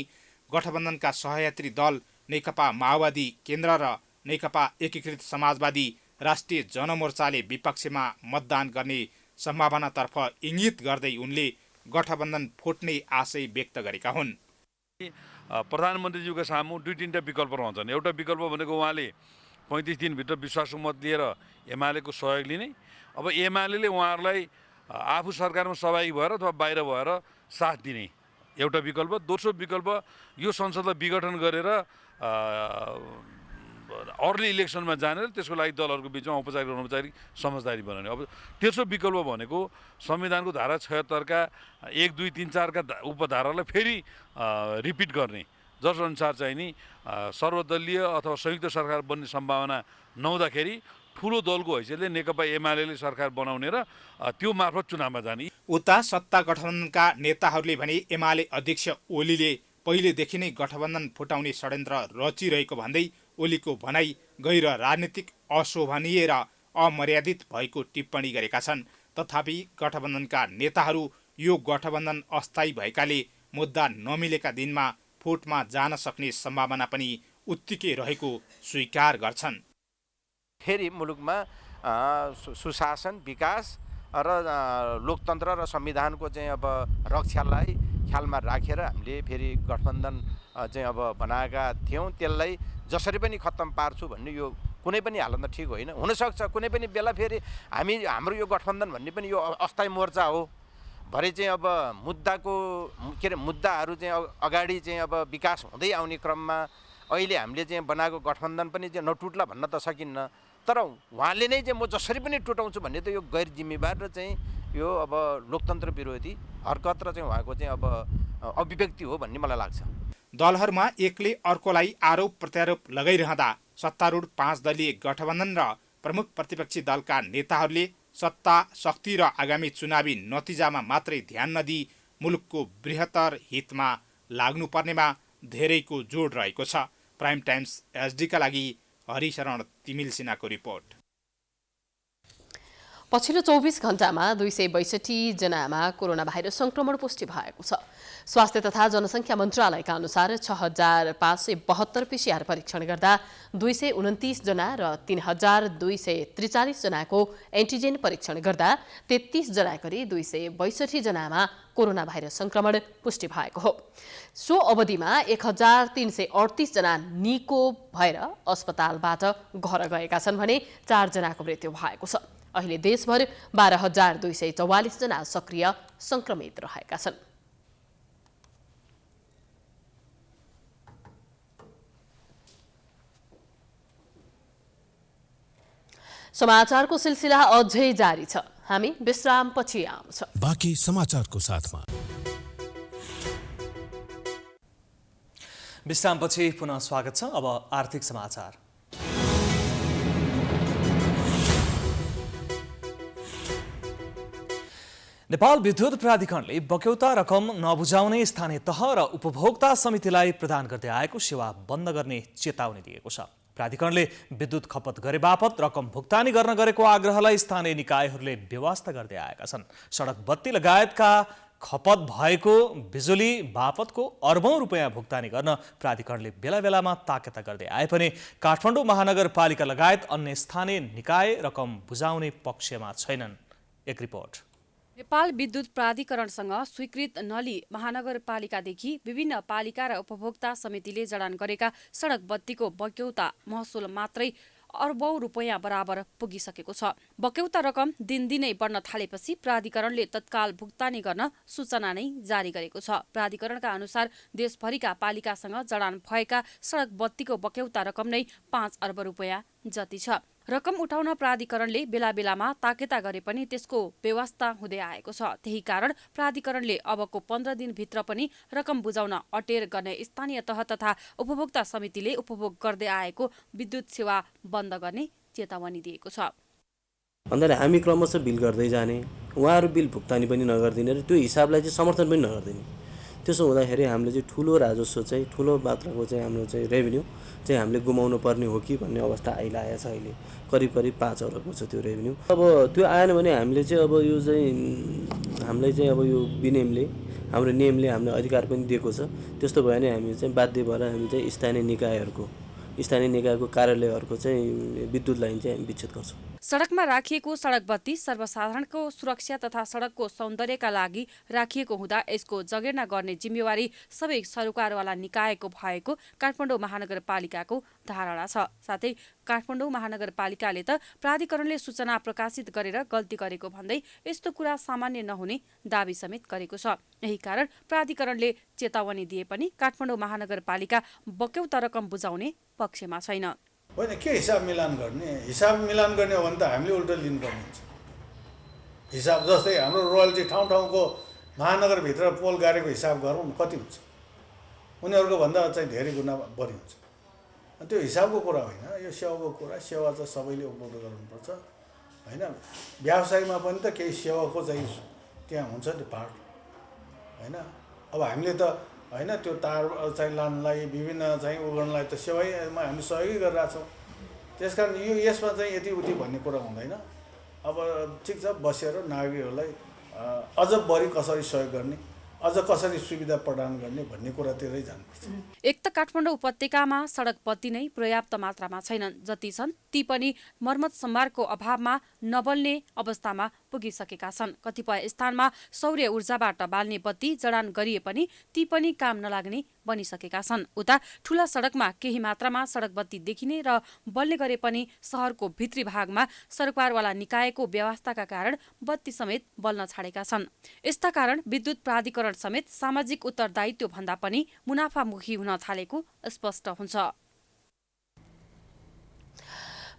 गठबन्धनका सहयात्री दल नेकपा माओवादी केन्द्र र नेकपा एकीकृत समाजवादी राष्ट्रिय जनमोर्चाले विपक्षमा मतदान गर्ने सम्भावनातर्फ इङ्गित गर्दै उनले गठबन्धन फुट्ने आशय व्यक्त गरेका हुन्। प्रधानमन्त्रीज्यूका सामु दुई तीनटा विकल्प रहन्छन्। एउटा विकल्प भनेको उहाँले 35 दिनभित्र विश्वासको मत लिएर एमालेको सहयोग लिने। अब एमाले उहाँहरूलाई आफू सरकारमा सहभागी भएर अथवा बाहिर भएर साथ दिने एउटा विकल्प। दोस्रो विकल्प यो संसदलाई विघटन गरेर अर्ली इलेक्सनमा जाने, त्यसको लागि दलहरूको बिचमा औपचारिक र अनौपचारिक समझदारी बनाउने। अब तेस्रो विकल्प भनेको संविधानको धारा 76 का 1, 2, 3, 4 का उपधारालाई फेरि रिपिट गर्ने, जसअनुसार चाहिँ नि सर्वदलीय अथवा संयुक्त सरकार बन्ने सम्भावना नहुँदाखेरि ठुलो दलको हैसियतले नेकपा एमाले सरकार बनाउने र त्यो मार्फत चुनावमा जाने। उता सत्ता गठबन्धनका नेताहरूले भने एमाले अध्यक्ष ओलीले पहिलेदेखि नै गठबन्धन फुटाउने षड्यन्त्र रचिरहेको भन्दै ओलीको भनाई गैर राजनीतिक, अशोभनीय र अमर्यादित भएको टिप्पणी गरेका छन्। तथापि गठबन्धनका नेताहरू यो गठबन्धन अस्थायी भएकाले मुद्दा नमिलेका दिनमा फुटमा जान सक्ने सम्भावना पनि उत्तिकै रहेको स्वीकार गर्छन्। फेरि मुलुकमा सुशासन, विकास र लोकतन्त्र र संविधानको चाहिँ अब रक्षालाई ख्यालमा राखेर हामीले फेरि गठबन्धन चाहिँ अब बनाएका थियौँ। त्यसलाई जसरी पनि खत्तम पार्छु भन्ने यो कुनै पनि हालतमा ठिक होइन। हुनसक्छ कुनै पनि बेला फेरि हाम्रो यो गठबन्धन भन्ने पनि यो अस्थायी मोर्चा हो। भरे चाहिँ अब मुद्दाहरू चाहिँ अगाडि चाहिँ अब विकास हुँदै आउने क्रममा अहिले हामीले चाहिँ बनाएको गठबन्धन पनि चाहिँ नटुट्ला भन्न त सकिन्न। तर उहाँले नै चाहिँ म जसरी पनि टुटाउँछु भन्ने त यो गैर जिम्मेवार र चाहिँ यो अब लोकतन्त्र विरोधी हरकत र चाहिँ उहाँको चाहिँ अब अभिव्यक्ति हो भन्ने मलाई लाग्छ। दलहरूमा एकले अर्कोलाई आरोप प्रत्यारोप लगाइरहँदा सत्तारूढ 5 दलीय गठबन्धन र प्रमुख प्रतिपक्षी दलका नेताहरूले सत्ता, शक्ति र आगामी चुनावी नतिजामा मात्रै ध्यान नदिई मुलुकको बृहत्तर हितमा लाग्नुपर्नेमा धेरैको जोड रहेको छ। प्राइम टाइम्स एसडीका लागि हरिशरण तिमिल सिन्हाको रिपोर्ट। पछिल्लो 24 घण्टामा 262 जनामा कोरोना भाइरस संक्रमण पुष्टि भएको छ। स्वास्थ्य तथा जनसङ्ख्या मन्त्रालयका अनुसार 6572 पीसीआर परीक्षण गर्दा 229 जना र 3243 जनाको एन्टिजेन परीक्षण गर्दा 33 जना गरी 262 जनामा कोरोना भाइरस संक्रमण पुष्टि भएको हो। सो अवधिमा 1338 जना निको भएर अस्पतालबाट घर गएका छन् भने 4 जनाको मृत्यु भएको छ। अहिले देशभर 12244 जना सक्रिय संक्रमित रहेका छन्। समाचारको सिलसिला अझै जारी छ। हामी विश्रामपछि आउँछौं। बाँकी समाचारको साथमा विश्रामपछि पुनः स्वागत छ। अब आर्थिक समाचार। नेपाल विद्युत प्राधिकरणले बक्यौता रकम नबुझाउने स्थानीय तह र उपभोक्ता समितिलाई प्रदान गर्दै आएको सेवा बन्द गर्ने चेतावनी दिएको छ। प्राधिकरणले विद्युत खपत गरे बापत रकम भुक्तानी गर्न गरेको आग्रहलाई स्थानीय निकायहरूले व्यवस्था गर्दै आएका छन्। सडक बत्ती लगायतका खपत भएको बिजुली बापतको अर्बौं रुपैयाँ भुक्तानी गर्न प्राधिकरणले बेला बेलामा ताकेता गर्दै आए पनि काठमाडौँ महानगरपालिका लगायत अन्य स्थानीय निकाय रकम बुझाउने पक्षमा छैनन्। एक रिपोर्ट। नेपाल विद्युत प्राधिकरणसँग स्वीकृत नली महानगरपालिकादेखि विभिन्न पालिका र उपभोक्ता समितिले जडान गरेका सडक बत्तीको बक्यौता महसुल मात्रै अर्बौं रुपैयाँ बराबर पुगिसकेको छ। बक्यौता रकम दिनदिनै बढ्न थालेपछि प्राधिकरणले तत्काल भुक्तानी गर्न सूचना नै जारी गरेको छ। प्राधिकरणका अनुसार देशभरिका पालिकासँग जडान भएका सडक बत्तीको बक्यौता रकम नै 5 अर्ब रुपैयाँ जति छ। रकम उठाउन प्राधिकरणले बेला बेलामा ताकेता गरे पनि त्यसको व्यवस्था हुँदै आएको छ। त्यही कारण प्राधिकरणले अबको 15 दिनभित्र पनि रकम बुझाउन अटेर गर्ने स्थानीय तह तथा उपभोक्ता समितिले उपभोग गर्दै आएको विद्युत सेवा बन्द गर्ने चेतावनी दिएको छ। अन्त हामी क्रमशः बिल गर्दै जाने, उहाँहरू बिल भुक्तानी पनि नगर्दिने र त्यो हिसाबलाई चाहिँ समर्थन पनि नगर्दिने। त्यसो हुँदाखेरि हामीले चाहिँ ठुलो राजस्व चाहिँ ठुलो मात्राको चाहिँ हाम्रो चाहिँ रेभेन्यू चाहिँ हामीले गुमाउनु पर्ने हो कि भन्ने अवस्था आइरहेको छ। अहिले करिब 5 अरबको छ त्यो रेभेन्यू। अब त्यो आएन भने हामीले चाहिँ अब यो चाहिँ हामीलाई चाहिँ अब यो विनियमले हाम्रो नियमले हामीलाई अधिकार पनि दिएको छ। त्यस्तो भयो भने हामी चाहिँ बाध्य भएर हामी चाहिँ स्थानीय निकायको कार्यालयहरूको चाहिँ विद्युत लाइन चाहिँ हामी विच्छेद गर्छौँ। सडकमा राखिएको सडक बत्ती सर्वसाधारणको सुरक्षा तथा सडकको सौन्दर्यका लागि राखिएको हुँदा यसको जगेर्ना गर्ने जिम्मेवारी सबै सरकारवाला निकायको भएको काठमाडौँ महानगरपालिकाको धारणा छ। साथै काठमाडौँ महानगरपालिकाले त प्राधिकरणले सूचना प्रकाशित गरेर गल्ती गरेको भन्दै यस्तो कुरा सामान्य नहुने दाबी समेत गरेको छ। यही कारण प्राधिकरणले चेतावनी दिए पनि काठमाडौँ महानगरपालिका बक्यौता रकम बुझाउने पक्षमा छैन। होइन के हिसाब मिलान गर्ने हो भने त हामीले उल्टो लिनुपर्ने हुन्छ हिसाब। जस्तै हाम्रो रोयल्टी ठाउँ महानगरभित्र पोल गाडेको हिसाब गरौँ कति हुन्छ, उनीहरूको भन्दा चाहिँ धेरै गुणा बढी हुन्छ। त्यो हिसाबको कुरा होइन, यो सेवाको कुरा। सेवा चाहिँ सबैले उपलब्ध गराउनुपर्छ होइन। व्यवसायमा पनि त केही सेवाको चाहिँ त्यहाँ हुन्छ नि पार्ट होइन। अब हामीले त होइन त्यो तार चाहिँ लानलाई विभिन्न चाहिँ उगर्नलाई त सेवामा हामी सहयोगी गरिरहेछौँ। त्यस कारण यसमा चाहिँ यति उति भन्ने कुरा हुँदैन। अब ठिक छ, बसेर नागरिकहरूलाई अझ बढी कसरी सहयोग गर्ने, अझ कसरी सुविधा प्रदान गर्ने भन्ने कुरातिरै जानुपर्छ। एक त काठमाडौँ उपत्यकामा सडक बत्ती नै पर्याप्त मात्रामा छैनन्, जति छन् ती पनि मर्मत सम्भारको अभावमा नबल्ने अवस्थामा पुगिसकेका छन्। कतिपय स्थानमा सौर्य ऊर्जाबाट बाल्ने बत्ती जडान गरिए पनि ती पनि काम नलाग्ने बनिसकेका छन्। उता ठूला सडकमा केही मात्रामा सडक बत्ती देखिने र बल्ने गरे पनि शहरको भित्री भागमा सरकारवाला निकायको व्यवस्थाका कारण बत्ती समेत बल्न छाडेका छन्। यस्ता कारण विद्युत प्राधिकरण समेत सामाजिक उत्तरदायित्व भन्दा पनि मुनाफामुखी हुन थालेको स्पष्ट हुन्छ।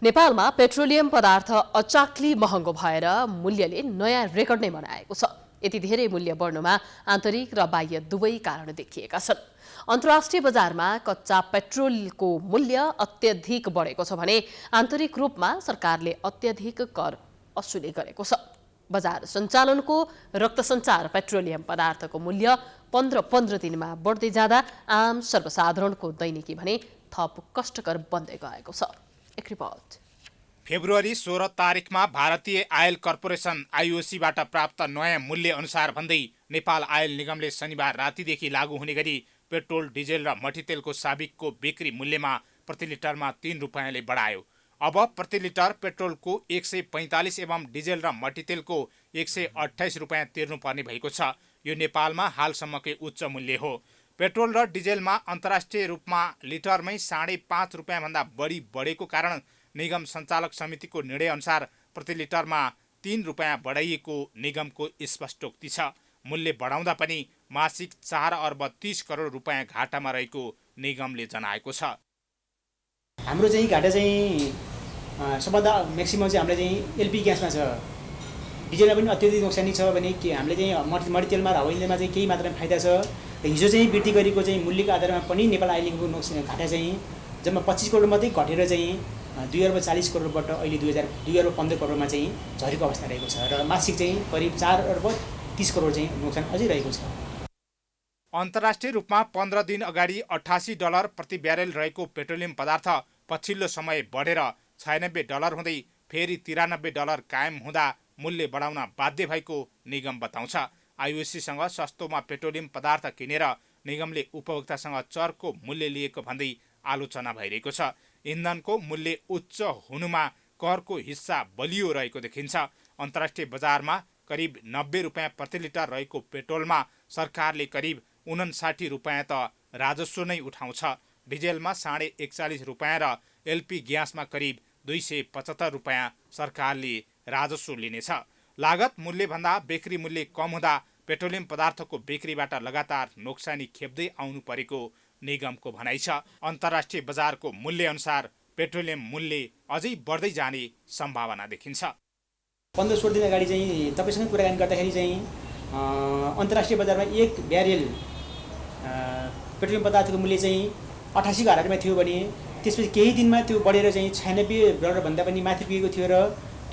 नेपालमा पेट्रोलियम पदार्थ अचाक्ली महँगो भएर मूल्यले नयाँ रेकर्ड नै बनाएको छ। यति धेरै मूल्य बढ्नुमा आन्तरिक र बाह्य दुवै कारण देखिएका छन्। अन्तर्राष्ट्रिय बजारमा कच्चा पेट्रोलको मूल्य अत्यधिक बढेको छ भने आन्तरिक रूपमा सरकारले अत्यधिक कर असुली गरेको छ। बजार सञ्चालनको रक्त सञ्चार पेट्रोलियम पदार्थको मूल्य 15 दिनमा बढ्दै जाँदा आम सर्वसाधारणको दैनिकी भने थप कष्टकर बन्दै गएको छ। एक रिपोर्ट। फेब्रुअरी 16 तारिखमा भारतीय आयल कर्पोरेसन आइओसीबाट प्राप्त नयाँ मूल्य अनुसार भन्दै नेपाल आयल निगमले शनिबार रातिदेखि लागू हुने गरी पेट्रोल, डिजेल र मट्टीतेलको साबिकको बिक्री मूल्यमा प्रति लिटरमा 3 रुपैयाँले बढायो। अब प्रति लिटर पेट्रोलको 145 एवं डिजेल र मट्टीतेलको 128 रुपैयाँ तिर्नुपर्ने भएको छ। यो नेपालमा हालसम्मकै उच्च मूल्य हो। पेट्रोल र डिजेलमा अन्तर्राष्ट्रिय रूपमा लिटरमै 5.5 रुपैयाँभन्दा बढी बढेको कारण निगम सञ्चालक समितिको निर्णय अनुसार प्रति लिटरमा 3 रुपैयाँ बढाइएको निगमको स्पष्टोक्ति छ। मूल्य बढाउँदा पनि मासिक 4 अर्ब 30 करोड रुपैयाँ घाटामा रहेको निगमले जनाएको छ। हाम्रो चाहिँ घाटा चाहिँ सबभन्दा म्याक्सिमम चाहिँ हामीलाई चाहिँ एलपी ग्यासमा छ। डिजेलमा पनि अत्यधिक नोक्सानी छ भने कि हामीले चाहिँ मट्टीतेलमा र हावाइलेमा चाहिँ केही मात्रामा फाइदा छ। हिजो चाहिँ वृद्धि गरेको चाहिँ मूल्यको आधारमा पनि नेपाल आइलको नोक्सान घाटा चाहिँ जम्मा 25 करोड मात्रै घटेर चाहिँ 2 अर्ब 40 करोडबाट अहिले 2 अर्ब 15 करोडमा चाहिँ झरेको अवस्था रहेको छ र मासिक चाहिँ करिब 4 अर्ब 30 करोड चाहिँ नोक्सान अझै रहेको छ। अन्तर्राष्ट्रिय रूपमा 15 दिन अगाडि $88 प्रति ब्यारेल रहेको पेट्रोलियम पदार्थ पछिल्लो समय बढेर $96 हुँदै फेरि $93 कायम हुँदा मूल्य बढाउन बाध्य भएको निगम बताउँछ। आइओसीसँग सस्तोमा पेट्रोलियम पदार्थ किनेर निगमले उपभोक्तासँग चर्को मूल्य लिएको भन्दै आलोचना भइरहेको छ। इन्धनको मूल्य उच्च हुनुमा करको हिस्सा बलियो रहेको देखिन्छ। अन्तर्राष्ट्रिय बजारमा करिब 90 रुपैयाँ प्रति लिटर रहेको पेट्रोलमा सरकारले करिब 59 रुपैयाँ त राजस्व नै उठाउँछ। डिजेलमा 41.5 रुपैयाँ र एलपी ग्यासमा करिब 275 रुपैयाँ सरकारले राजस्व लिनेछ। लागत मूल्यभन्दा बिक्री मूल्य कम हुँदा पेट्रोलियम पदार्थको बिक्रीबाट लगातार नोक्सानी खेप्दै आउनु परेको निगमको भनाइ छ। अन्तर्राष्ट्रिय बजारको मूल्य अनुसार पेट्रोलियम मूल्य अझै बढ्दै जाने सम्भावना देखिन्छ। 15-16 दिन अगाडि चाहिँ तपाईँसँग कुराकानी गर्दाखेरि चाहिँ अन्तर्राष्ट्रिय बजारमा 1 ब्यारेल पेट्रोलियम पदार्थको मूल्य चाहिँ 88 घाटामा थियो भने त्यसपछि केही दिनमा त्यो बढेर चाहिँ $96 भन्दा पनि माथि पुगेको थियो र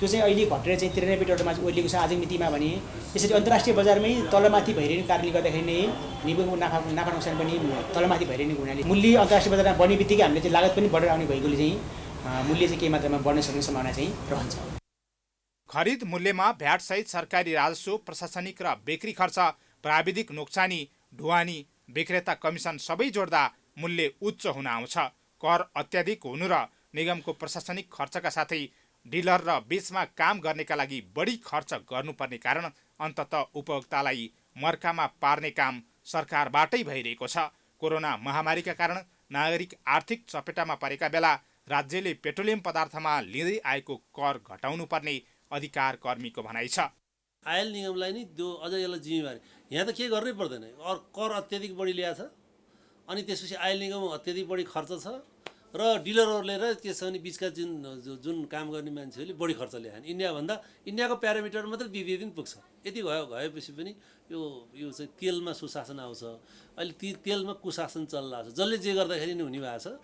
त्यो चाहिँ अहिले घटेर चाहिँ $93 ओर्लिएको छ आजको मितिमा भने यसरी अन्तर्राष्ट्रिय बजारमै तलमाथि भइरहेको कारणले गर्दाखेरि नै निबुको नाफा नोक्सान पनि तलमाथि भइरहेको हुनाले मूल्य अन्तर्राष्ट्रिय बजारमा बढ्ने बित्तिकै हामीले चाहिँ लागत पनि बढेर आउने भएकोले चाहिँ मूल्य चाहिँ केही मात्रामा बढ्न सक्ने सम्भावना चाहिँ रहन्छ। खरिद मूल्यमा भ्याट सहित सरकारी राजस्व, प्रशासनिक र बिक्री खर्च, प्राविधिक नोक्सानी, ढुवानी, विक्रेता कमिसन सबै जोड्दा मूल्य उच्च हुन आउँछ। कर अत्याधिक हुनु र निगमको प्रशासनिक खर्चका साथै डिलर र बीचमा काम गर्नेका लागि बढी खर्च गर्नुपर्ने कारण अन्ततः उपभोक्तालाई मर्कामा पार्ने काम सरकारबाटै भइरहेको छ। कोरोना महामारीका कारण नागरिक आर्थिक चपेटामा परेका बेला राज्यले पेट्रोलियम पदार्थमा लिँदै आएको कर घटाउनु पर्ने अधिकार कर्मीको भनाइ छ। आयल निगमलाई नि त्यो अझ यसलाई जिम्मेवारी, यहाँ त के गर्नै पर्दैन, कर अत्याधिक बढी ल्याएको छ अनि त्यसपछि आयल निगम अत्याधिक बढी खर्च छ र डिलरहरूले र त्यसो भने बिचका जुन काम गर्ने मान्छेहरूले बढी खर्च ल्याएन। इन्डियाको प्यारामिटर मात्रै दिँदै दिन पुग्छ। यति गएपछि पनि यो चाहिँ तेलमा सुशासन आउँछ। अहिले तेलमा कुशासन चलिरहेको छ, जसले जे गर्दाखेरि नै हुने भएको छ।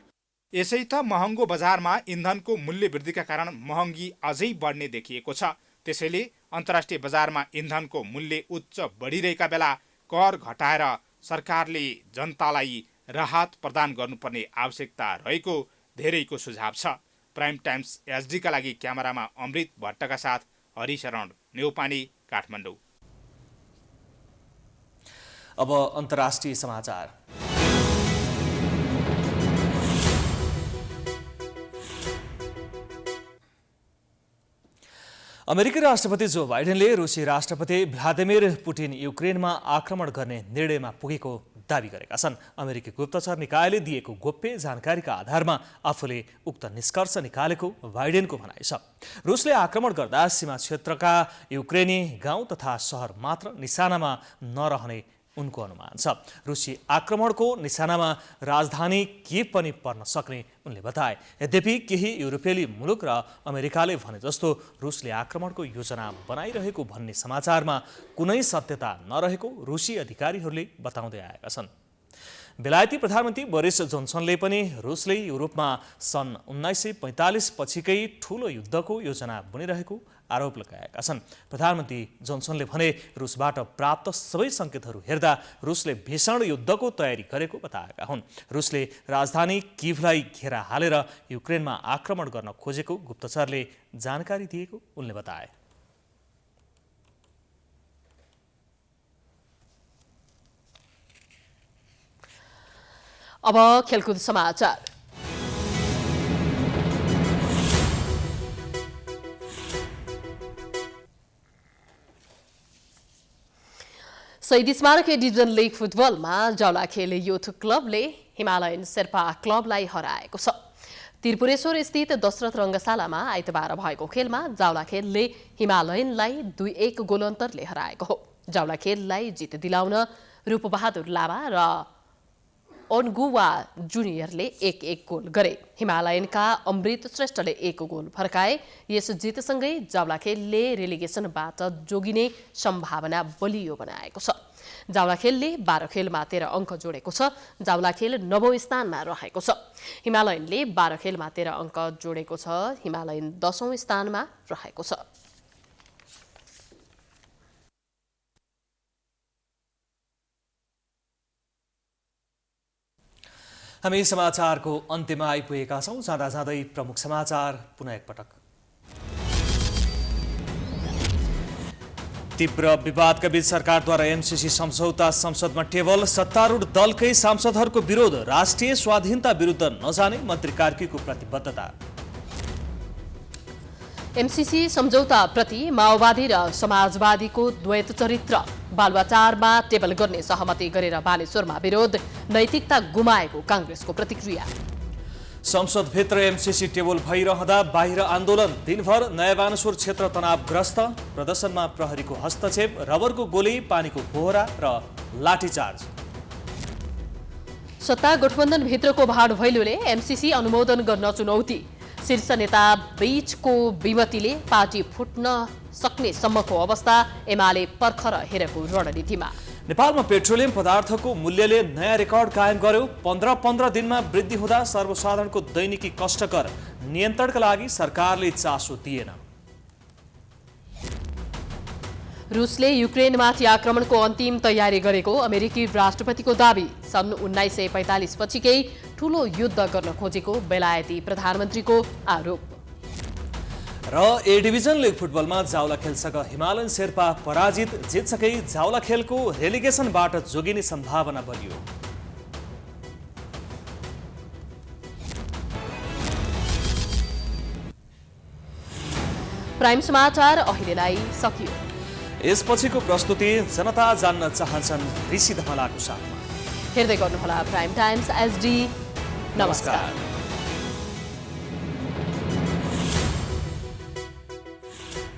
यसै त महँगो बजारमा इन्धनको मूल्य वृद्धिका कारण महँगी अझै बढ्ने देखिएको छ। त्यसैले अन्तर्राष्ट्रिय बजारमा इन्धनको मूल्य उच्च बढिरहेका बेला कर घटाएर सरकारले जनतालाई राहत प्रदान गर्नुपर्ने आवश्यकता रहेको धेरैको सुझाव छ। प्राइम टाइम्स एचडीका लागि क्यामेरामा अमृत भट्टका साथ हरिशरण नेउपाने, काठमाडौँ। अब अन्तर्राष्ट्रिय समाचार। अमेरिकी राष्ट्रपति जो बाइडेनले रुसी राष्ट्रपति भ्लादिमिर पुटिन युक्रेनमा आक्रमण गर्ने निर्णयमा पुगेको दावी गरेका छन्। अमेरिकी गुप्तचर निकायले दिएको गोप्य जानकारीका आधारमा आफूले उक्त निष्कर्ष निकालेको बाइडेनको भनाइ छ। रुसले आक्रमण गर्दा सीमा क्षेत्रका युक्रेनी गाउँ तथा सहर मात्र निशानामा नरहने उनको अनुमान छ। रुसी आक्रमणको निशानामा राजधानी किएभ पनि पर्न सक्ने उनले बताए। यद्यपि केही युरोपेली मुलुक र अमेरिकाले भने जस्तो रुसले आक्रमणको योजना बनाइरहेको भन्ने समाचारमा कुनै सत्यता नरहेको रुसी अधिकारीहरूले बताउँदै आएका छन्। बेलायती प्रधानमन्त्री बोरिस जोन्सनले पनि रुसले युरोपमा सन् 1945 पछिकै ठूलो युद्धको योजना बनिरहेको आरोप लगाएका छन्। प्रधानमन्त्री जोन्सनले भने रुसबाट प्राप्त सबै सङ्केतहरू हेर्दा रुसले भीषण युद्धको तयारी गरेको बताएका हुन्। रुसले राजधानी किभलाई घेरा हालेर युक्रेनमा आक्रमण गर्न खोजेको गुप्तचरले जानकारी दिएको उनले बताए। अब खेलकुद समाचार। शहीद स्मारक डिभिजन लिग फुटबलमा जावलाखेल युथ क्लबले हिमालयन शेर्पा क्लबलाई हराएको छ। त्रिपुरेश्वर स्थित दशरथ रङ्गशालामा आइतबार भएको खेलमा जावलाखेलले हिमालयनलाई 2-1 गोल अन्तरले हराएको हो। जावलाखेललाई जित दिलाउन रूपबहादुर लामा र ओनगुवा जुनियरले 1-1 गोल गरे। हिमालयनका अमृत श्रेष्ठले 1 गोल फर्काए। यस जितसँगै जावलाखेलले रेलिगेसनबाट जोगिने सम्भावना बलियो बनाएको छ। जावलाखेलले 12 खेलमा 13 अङ्क जोडेको छ। जावलाखेल 9औं स्थानमा रहेको छ। हिमालयनले 12 खेलमा 13 अङ्क जोडेको छ। हिमालयन 10औं स्थानमा रहेको छ। हामी समाचारको अन्त्यमा आइपुगेका छौं। जाँदा जाँदै प्रमुख समाचार पुनः एकपटक। तीव्र विवादका बीच सरकारद्वारा एमसीसी सम्झौता संसदमा टेबल। सत्तारूढ दलकै सांसदहरूको विरोध। राष्ट्रिय स्वाधीनता विरुद्ध नजाने मन्त्री कार्कीको प्रतिबद्धता। एमसीसी सम्झौताप्रति माओवादी र समाजवादीको द्वैत चरित्र। बालुवाटारमा टेबल गर्ने सहमति गरेर बानेश्वरमा विरोध। नैतिकता गुमाएको कांग्रेसको प्रतिक्रिया। संसदभित्र एमसीसी टेबल भइरहँदा बाहिर आन्दोलन। दिनभर नयाँ बानेश्वर क्षेत्र तनावग्रस्त। प्रदर्शनमा प्रहरीको हस्तक्षेप, रबरको गोली, पानीको फोहरा र लाठीचार्ज। सत्ता गठबन्धनभित्रको भाडभैलोले एमसीसी अनुमोदन गर्न चुनौती। शीर्ष नेता बीचको विमतिले पार्टी फुट्न सक्ने सम्मको अवस्था। एमाले पर्खर हेरेको रणनीतिमा। नेपालमा पेट्रोलियम पदार्थको मूल्यले नयाँ रेकर्ड कायम गर्यो। 15 दिनमा वृद्धि हुँदा सर्वसाधारणको दैनिकी कष्टकर। नियन्त्रणका लागि सरकारले चासो दिएन। रुसले युक्रेनमाथि आक्रमणको अन्तिम तयारी गरेको अमेरिकी राष्ट्रपतिको दाबी। सन् 1945 पछिकै ठूलो युद्ध गर्न खोजेको बेलायती प्रधानमन्त्रीको आरोप। र ए डिभिजन लिग फुटबलमा जावला खेलसँग हिमालयन शेर्पा पराजित। जितसँगै जावला खेलको रेलिगेसनबाट जोगिने सम्भावना बढ्यो। प्राइम समाचार अहिलेलाई सकियो। यसपछिको प्रस्तुति जनता जान्न चाहन्छन् ऋषि धमलाको साथमा। हेर्दै गर्नुहोला प्राइम टाइम्स एसडी। नमस्कार।